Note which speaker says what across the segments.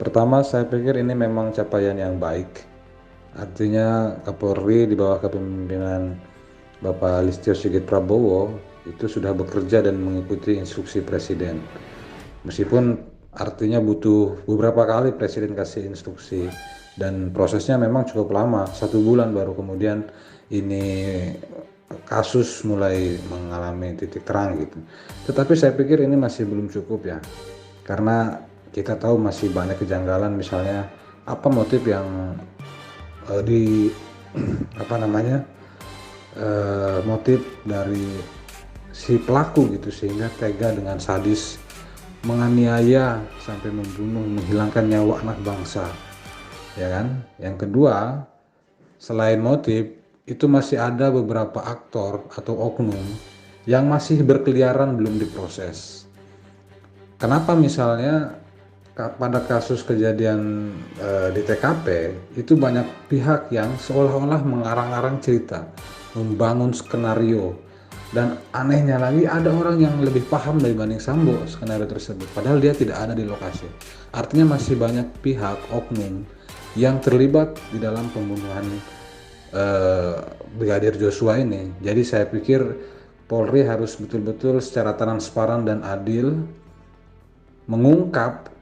Speaker 1: Pertama, saya pikir ini memang capaian yang baik. Artinya Kapolri di bawah kepemimpinan Bapak Listio Sigit Prabowo itu sudah bekerja dan mengikuti instruksi Presiden. Meskipun artinya butuh beberapa kali Presiden kasih instruksi dan prosesnya memang cukup lama, 1 bulan baru kemudian ini kasus mulai mengalami titik terang gitu. Tetapi saya pikir ini masih belum cukup ya, karena kita tahu masih banyak kejanggalan, misalnya apa motif yang di apa namanya motif dari si pelaku gitu sehingga tega dengan sadis menganiaya sampai membunuh, menghilangkan nyawa anak bangsa, ya kan? Yang kedua, selain motif itu masih ada beberapa aktor atau oknum yang masih berkeliaran belum diproses. Kenapa misalnya pada kasus kejadian di TKP itu banyak pihak yang seolah-olah mengarang-arang cerita, membangun skenario, dan anehnya lagi ada orang yang lebih paham dibanding Sambo skenario tersebut, padahal dia tidak ada di lokasi. Artinya masih banyak pihak oknum yang terlibat di dalam pembunuhan Brigadir Joshua ini. Jadi saya pikir Polri harus betul-betul secara transparan dan adil mengungkap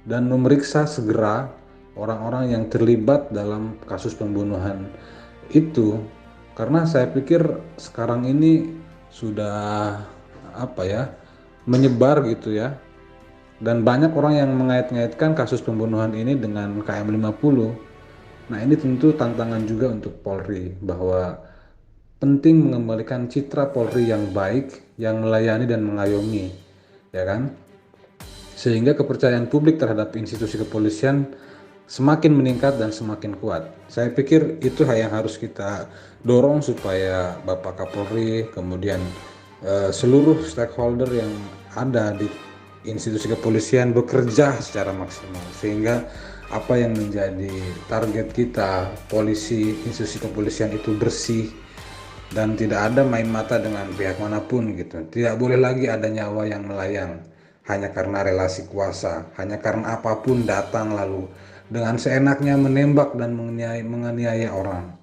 Speaker 1: dan memeriksa segera orang-orang yang terlibat dalam kasus pembunuhan itu, karena saya pikir sekarang ini sudah menyebar gitu ya, dan banyak orang yang mengait-ngaitkan kasus pembunuhan ini dengan KM50. Nah, ini tentu tantangan juga untuk Polri, bahwa penting mengembalikan citra Polri yang baik, yang melayani dan mengayomi, ya kan? Sehingga kepercayaan publik terhadap institusi kepolisian semakin meningkat dan semakin kuat. Saya pikir itu hal yang harus kita dorong supaya Bapak Kapolri, kemudian seluruh stakeholder yang ada di institusi kepolisian bekerja secara maksimal, sehingga apa yang menjadi target kita, polisi, institusi kepolisian itu bersih dan tidak ada main mata dengan pihak manapun gitu. Tidak boleh lagi ada nyawa yang melayang hanya karena relasi kuasa, hanya karena apapun datang lalu dengan seenaknya menembak dan menganiaya orang.